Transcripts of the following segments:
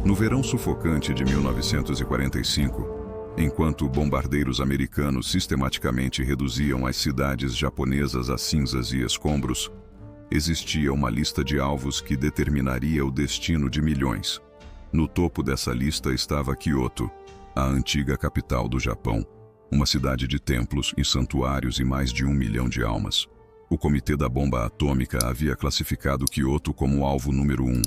No verão sufocante de 1945, enquanto bombardeiros americanos sistematicamente reduziam as cidades japonesas a cinzas e escombros, existia uma lista de alvos que determinaria o destino de milhões. No topo dessa lista estava Kyoto, a antiga capital do Japão, uma cidade de templos e santuários e mais de 1 milhão de almas. O Comitê da Bomba Atômica havia classificado Kyoto como alvo número 1,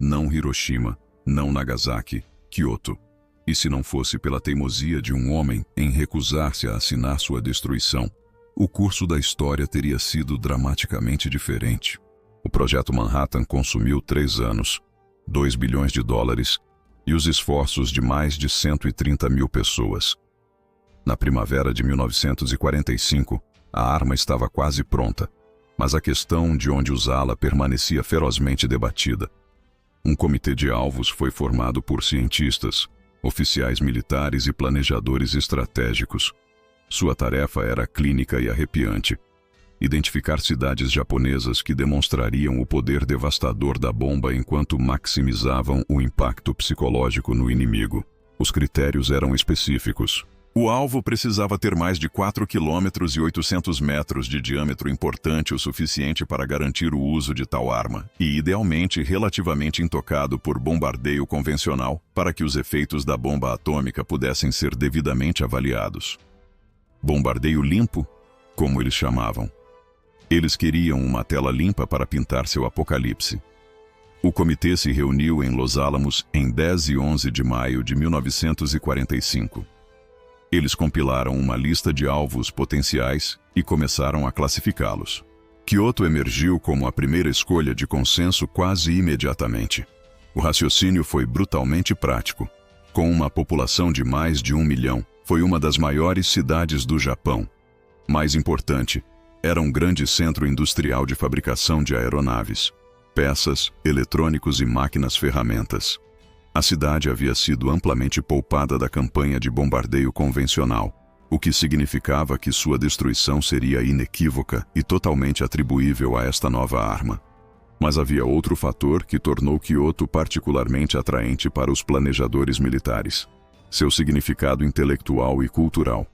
não Hiroshima, não Nagasaki, Kyoto. E se não fosse pela teimosia de um homem em recusar-se a assinar sua destruição, o curso da história teria sido dramaticamente diferente. O Projeto Manhattan consumiu 3 anos, 2 bilhões de dólares e os esforços de mais de 130 mil pessoas. Na primavera de 1945, a arma estava quase pronta, mas a questão de onde usá-la permanecia ferozmente debatida. Um comitê de alvos foi formado por cientistas, oficiais militares e planejadores estratégicos. Sua tarefa era clínica e arrepiante: identificar cidades japonesas que demonstrariam o poder devastador da bomba enquanto maximizavam o impacto psicológico no inimigo. Os critérios eram específicos. O alvo precisava ter mais de 4,8 km de diâmetro, importante o suficiente para garantir o uso de tal arma, e idealmente relativamente intocado por bombardeio convencional, para que os efeitos da bomba atômica pudessem ser devidamente avaliados. Bombardeio limpo, como eles chamavam. Eles queriam uma tela limpa para pintar seu apocalipse. O comitê se reuniu em Los Alamos em 10 e 11 de maio de 1945. Eles compilaram uma lista de alvos potenciais e começaram a classificá-los. Kyoto emergiu como a primeira escolha de consenso quase imediatamente. O raciocínio foi brutalmente prático. Com uma população de mais de 1 milhão, foi uma das maiores cidades do Japão. Mais importante, era um grande centro industrial de fabricação de aeronaves, peças, eletrônicos e máquinas-ferramentas. A cidade havia sido amplamente poupada da campanha de bombardeio convencional, o que significava que sua destruição seria inequívoca e totalmente atribuível a esta nova arma. Mas havia outro fator que tornou Kyoto particularmente atraente para os planejadores militares: seu significado intelectual e cultural.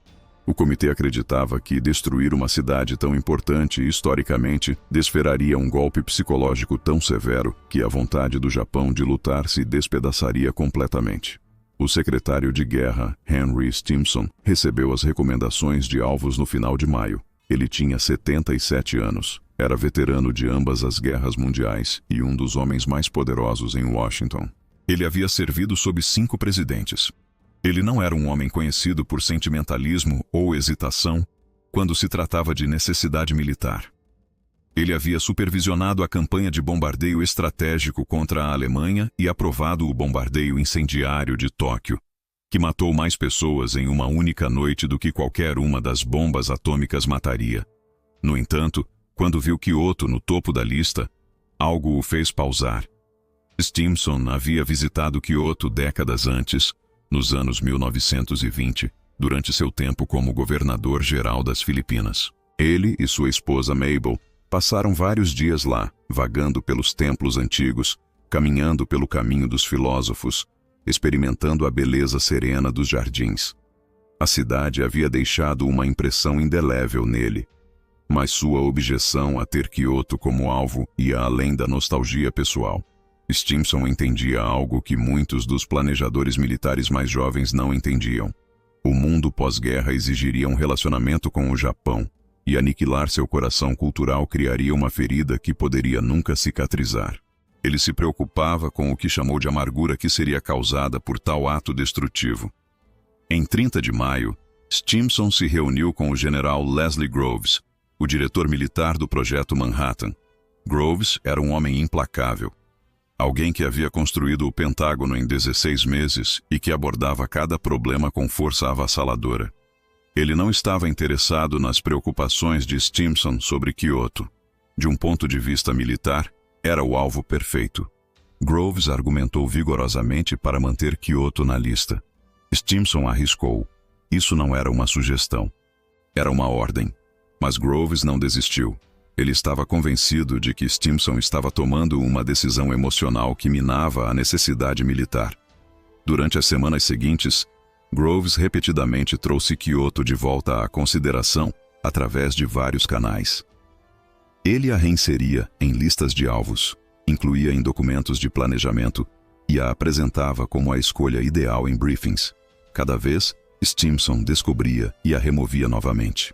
O comitê acreditava que destruir uma cidade tão importante historicamente desferaria um golpe psicológico tão severo que a vontade do Japão de lutar se despedaçaria completamente. O secretário de guerra, Henry Stimson, recebeu as recomendações de alvos no final de maio. Ele tinha 77 anos, era veterano de ambas as guerras mundiais e um dos homens mais poderosos em Washington. Ele havia servido sob 5 presidentes. Ele não era um homem conhecido por sentimentalismo ou hesitação quando se tratava de necessidade militar. Ele havia supervisionado a campanha de bombardeio estratégico contra a Alemanha e aprovado o bombardeio incendiário de Tóquio, que matou mais pessoas em uma única noite do que qualquer uma das bombas atômicas mataria. No entanto, quando viu Kyoto no topo da lista, algo o fez pausar. Stimson havia visitado Kyoto décadas antes, nos anos 1920, durante seu tempo como governador-geral das Filipinas. Ele e sua esposa Mabel passaram vários dias lá, vagando pelos templos antigos, caminhando pelo caminho dos filósofos, experimentando a beleza serena dos jardins. A cidade havia deixado uma impressão indelével nele, mas sua objeção a ter Kyoto como alvo ia além da nostalgia pessoal. Stimson entendia algo que muitos dos planejadores militares mais jovens não entendiam. O mundo pós-guerra exigiria um relacionamento com o Japão, e aniquilar seu coração cultural criaria uma ferida que poderia nunca cicatrizar. Ele se preocupava com o que chamou de amargura que seria causada por tal ato destrutivo. Em 30 de maio, Stimson se reuniu com o general Leslie Groves, o diretor militar do Projeto Manhattan. Groves era um homem implacável. Alguém que havia construído o Pentágono em 16 meses e que abordava cada problema com força avassaladora. Ele não estava interessado nas preocupações de Stimson sobre Kyoto. De um ponto de vista militar, era o alvo perfeito. Groves argumentou vigorosamente para manter Kyoto na lista. Stimson arriscou. Isso não era uma sugestão. Era uma ordem. Mas Groves não desistiu. Ele estava convencido de que Stimson estava tomando uma decisão emocional que minava a necessidade militar. Durante as semanas seguintes, Groves repetidamente trouxe Kyoto de volta à consideração através de vários canais. Ele a reinseria em listas de alvos, incluía em documentos de planejamento e a apresentava como a escolha ideal em briefings. Cada vez, Stimson descobria e a removia novamente.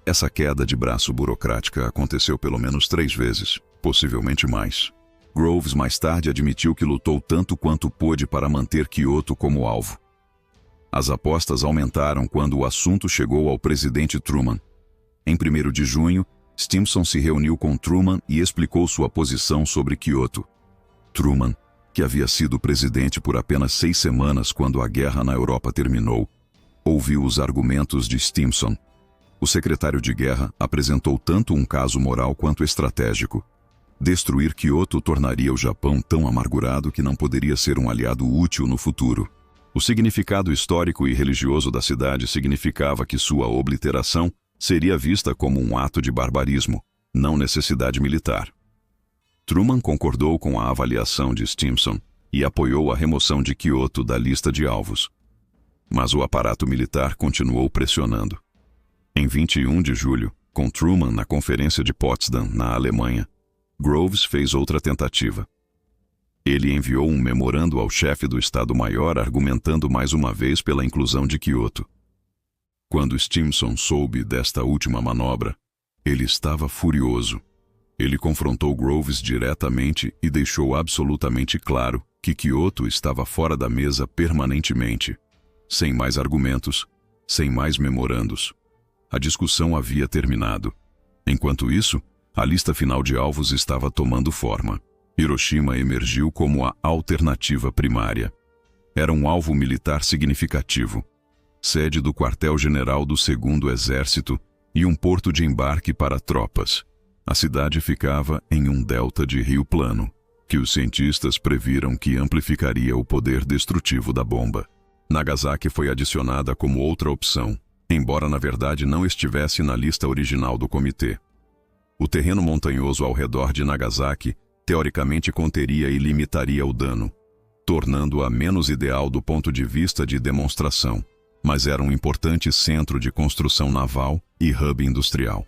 Essa queda de braço burocrática aconteceu pelo menos 3 vezes, possivelmente mais. Groves mais tarde admitiu que lutou tanto quanto pôde para manter Kyoto como alvo. As apostas aumentaram quando o assunto chegou ao presidente Truman. Em 1º de junho, Stimson se reuniu com Truman e explicou sua posição sobre Kyoto. Truman, que havia sido presidente por apenas 6 semanas quando a guerra na Europa terminou, ouviu os argumentos de Stimson. O secretário de guerra apresentou tanto um caso moral quanto estratégico. Destruir Kyoto tornaria o Japão tão amargurado que não poderia ser um aliado útil no futuro. O significado histórico e religioso da cidade significava que sua obliteração seria vista como um ato de barbarismo, não necessidade militar. Truman concordou com a avaliação de Stimson e apoiou a remoção de Kyoto da lista de alvos. Mas o aparato militar continuou pressionando. Em 21 de julho, com Truman na Conferência de Potsdam, na Alemanha, Groves fez outra tentativa. Ele enviou um memorando ao chefe do Estado-Maior argumentando mais uma vez pela inclusão de Kyoto. Quando Stimson soube desta última manobra, ele estava furioso. Ele confrontou Groves diretamente e deixou absolutamente claro que Kyoto estava fora da mesa permanentemente, sem mais argumentos, sem mais memorandos. A discussão havia terminado. Enquanto isso, a lista final de alvos estava tomando forma. Hiroshima emergiu como a alternativa primária. Era um alvo militar significativo, sede do quartel-general do 2º Exército e um porto de embarque para tropas. A cidade ficava em um delta de rio plano, que os cientistas previram que amplificaria o poder destrutivo da bomba. Nagasaki foi adicionada como outra opção, embora na verdade não estivesse na lista original do comitê. O terreno montanhoso ao redor de Nagasaki teoricamente conteria e limitaria o dano, tornando-a menos ideal do ponto de vista de demonstração, mas era um importante centro de construção naval e hub industrial.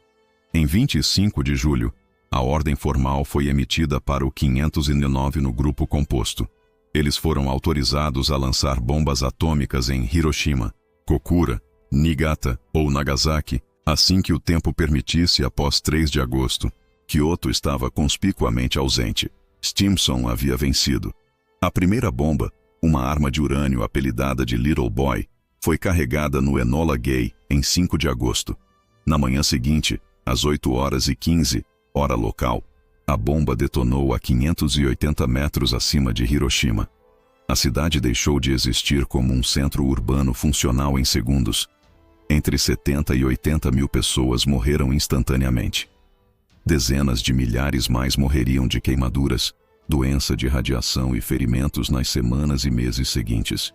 Em 25 de julho, a ordem formal foi emitida para o 509 no grupo composto. Eles foram autorizados a lançar bombas atômicas em Hiroshima, Kokura, Niigata ou Nagasaki, assim que o tempo permitisse após 3 de agosto. Kyoto estava conspicuamente ausente. Stimson havia vencido. A primeira bomba, uma arma de urânio apelidada de Little Boy, foi carregada no Enola Gay em 5 de agosto. Na manhã seguinte, às 8h15, hora local, a bomba detonou a 580 metros acima de Hiroshima. A cidade deixou de existir como um centro urbano funcional em segundos. Entre 70 e 80 mil pessoas morreram instantaneamente. Dezenas de milhares mais morreriam de queimaduras, doença de radiação e ferimentos nas semanas e meses seguintes.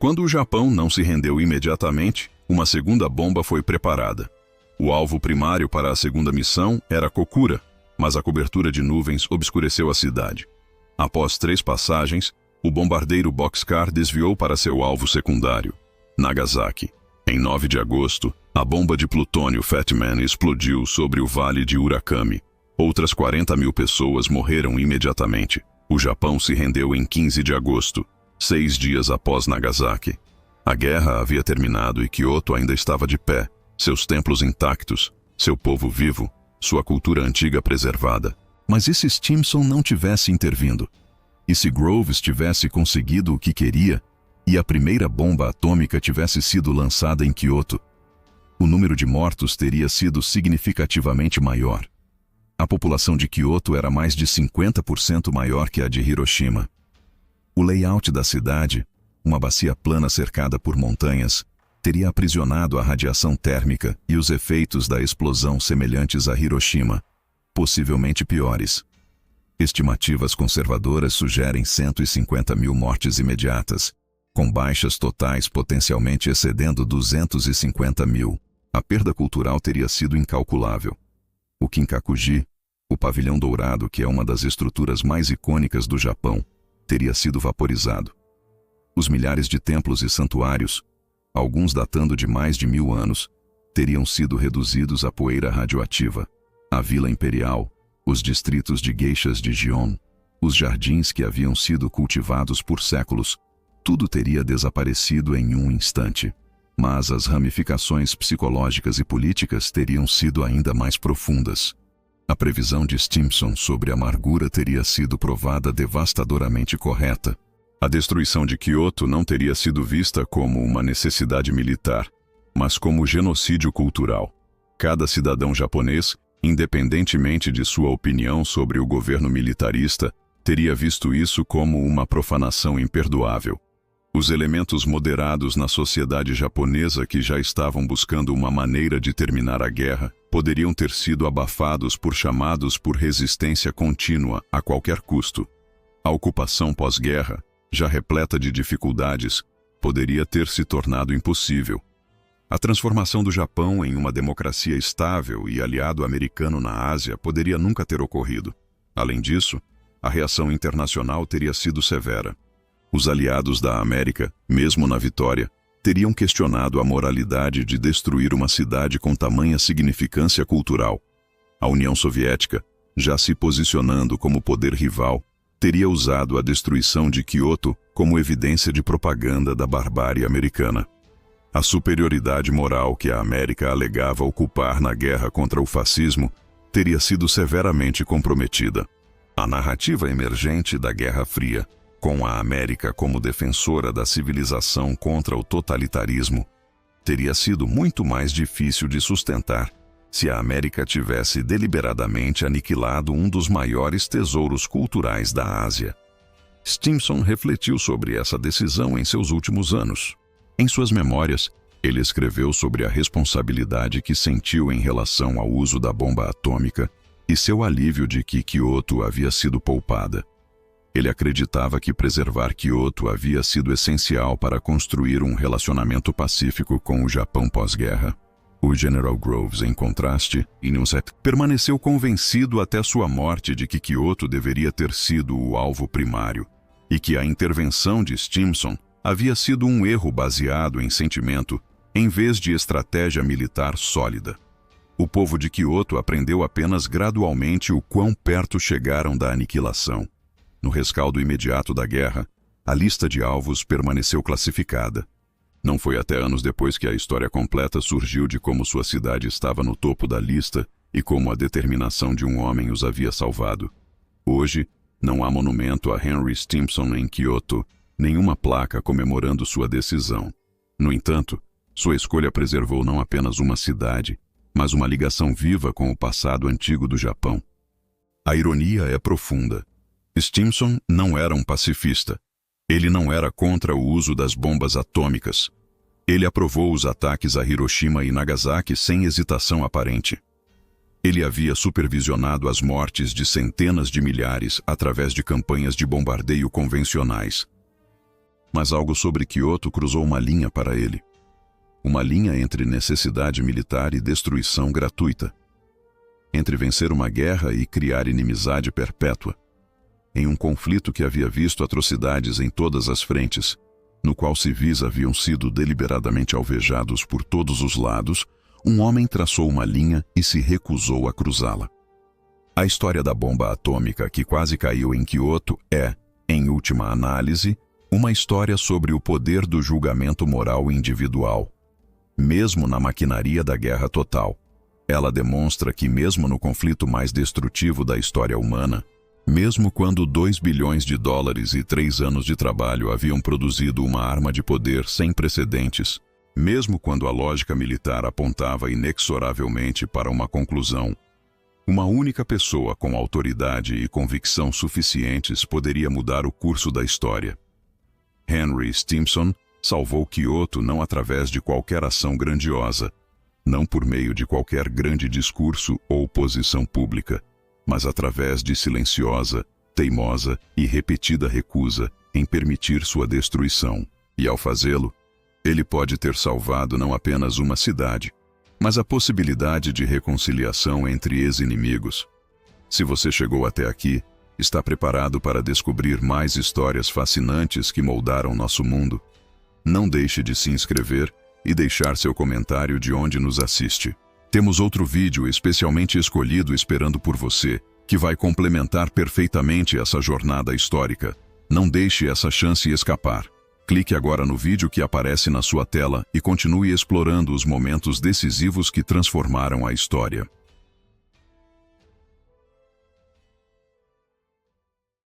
Quando o Japão não se rendeu imediatamente, uma segunda bomba foi preparada. O alvo primário para a segunda missão era Kokura, mas a cobertura de nuvens obscureceu a cidade. Após 3 passagens, o bombardeiro Boxcar desviou para seu alvo secundário, Nagasaki. Em 9 de agosto, a bomba de plutônio Fat Man explodiu sobre o vale de Urakami. Outras 40 mil pessoas morreram imediatamente. O Japão se rendeu em 15 de agosto, 6 dias após Nagasaki. A guerra havia terminado e Kyoto ainda estava de pé, seus templos intactos, seu povo vivo, sua cultura antiga preservada. Mas e se Stimson não tivesse intervindo? E se Groves tivesse conseguido o que queria e a primeira bomba atômica tivesse sido lançada em Kyoto? O número de mortos teria sido significativamente maior. A população de Kyoto era mais de 50% maior que a de Hiroshima. O layout da cidade, uma bacia plana cercada por montanhas, teria aprisionado a radiação térmica e os efeitos da explosão semelhantes a Hiroshima, possivelmente piores. Estimativas conservadoras sugerem 150 mil mortes imediatas, com baixas totais potencialmente excedendo 250 mil. A perda cultural teria sido incalculável. O Kinkakuji, O pavilhão dourado, que é uma das estruturas mais icônicas do Japão, teria sido vaporizado. Os milhares de templos e santuários, alguns datando de mais de 1000 anos, teriam sido reduzidos a poeira radioativa. A Vila Imperial, os distritos de geishas de Gion, os jardins que haviam sido cultivados por séculos, tudo teria desaparecido em um instante. Mas as ramificações psicológicas e políticas teriam sido ainda mais profundas. A previsão de Stimson sobre a amargura teria sido provada devastadoramente correta. A destruição de Kyoto não teria sido vista como uma necessidade militar, mas como genocídio cultural. Cada cidadão japonês, independentemente de sua opinião sobre o governo militarista, teria visto isso como uma profanação imperdoável. Os elementos moderados na sociedade japonesa que já estavam buscando uma maneira de terminar a guerra poderiam ter sido abafados por chamados por resistência contínua a qualquer custo. A ocupação pós-guerra, já repleta de dificuldades, poderia ter se tornado impossível. A transformação do Japão em uma democracia estável e aliado americano na Ásia poderia nunca ter ocorrido. Além disso, a reação internacional teria sido severa. Os aliados da América, mesmo na vitória, teriam questionado a moralidade de destruir uma cidade com tamanha significância cultural. A União Soviética, já se posicionando como poder rival, teria usado a destruição de Kyoto como evidência de propaganda da barbárie americana. A superioridade moral que a América alegava ocupar na guerra contra o fascismo teria sido severamente comprometida. A narrativa emergente da Guerra Fria, com a América como defensora da civilização contra o totalitarismo, teria sido muito mais difícil de sustentar se a América tivesse deliberadamente aniquilado um dos maiores tesouros culturais da Ásia. Stimson refletiu sobre essa decisão em seus últimos anos. Em suas memórias, ele escreveu sobre a responsabilidade que sentiu em relação ao uso da bomba atômica e seu alívio de que Kyoto havia sido poupada. Ele acreditava que preservar Kyoto havia sido essencial para construir um relacionamento pacífico com o Japão pós-guerra. O General Groves, em contraste, permaneceu convencido até sua morte de que Kyoto deveria ter sido o alvo primário e que a intervenção de Stimson havia sido um erro baseado em sentimento em vez de estratégia militar sólida. O povo de Kyoto aprendeu apenas gradualmente o quão perto chegaram da aniquilação. No rescaldo imediato da guerra, a lista de alvos permaneceu classificada. Não foi até anos depois que a história completa surgiu de como sua cidade estava no topo da lista e como a determinação de um homem os havia salvado. Hoje, não há monumento a Henry Stimson em Kyoto, nenhuma placa comemorando sua decisão. No entanto, sua escolha preservou não apenas uma cidade, mas uma ligação viva com o passado antigo do Japão. A ironia é profunda. Stimson não era um pacifista. Ele não era contra o uso das bombas atômicas. Ele aprovou os ataques a Hiroshima e Nagasaki sem hesitação aparente. Ele havia supervisionado as mortes de centenas de milhares através de campanhas de bombardeio convencionais. Mas algo sobre Kyoto cruzou uma linha para ele. Uma linha entre necessidade militar e destruição gratuita. Entre vencer uma guerra e criar inimizade perpétua. Em um conflito que havia visto atrocidades em todas as frentes, no qual civis haviam sido deliberadamente alvejados por todos os lados, um homem traçou uma linha e se recusou a cruzá-la. A história da bomba atômica que quase caiu em Kyoto é, em última análise, uma história sobre o poder do julgamento moral individual. Mesmo na maquinaria da guerra total, ela demonstra que mesmo no conflito mais destrutivo da história humana, mesmo quando 2 bilhões de dólares e 3 anos de trabalho haviam produzido uma arma de poder sem precedentes, mesmo quando a lógica militar apontava inexoravelmente para uma conclusão, uma única pessoa com autoridade e convicção suficientes poderia mudar o curso da história. Henry Stimson salvou Kyoto não através de qualquer ação grandiosa, não por meio de qualquer grande discurso ou posição pública, mas através de silenciosa, teimosa e repetida recusa em permitir sua destruição. E ao fazê-lo, ele pode ter salvado não apenas uma cidade, mas a possibilidade de reconciliação entre ex-inimigos. Se você chegou até aqui, está preparado para descobrir mais histórias fascinantes que moldaram nosso mundo? Não deixe de se inscrever e deixar seu comentário de onde nos assiste. Temos outro vídeo especialmente escolhido esperando por você, que vai complementar perfeitamente essa jornada histórica. Não deixe essa chance escapar. Clique agora no vídeo que aparece na sua tela e continue explorando os momentos decisivos que transformaram a história.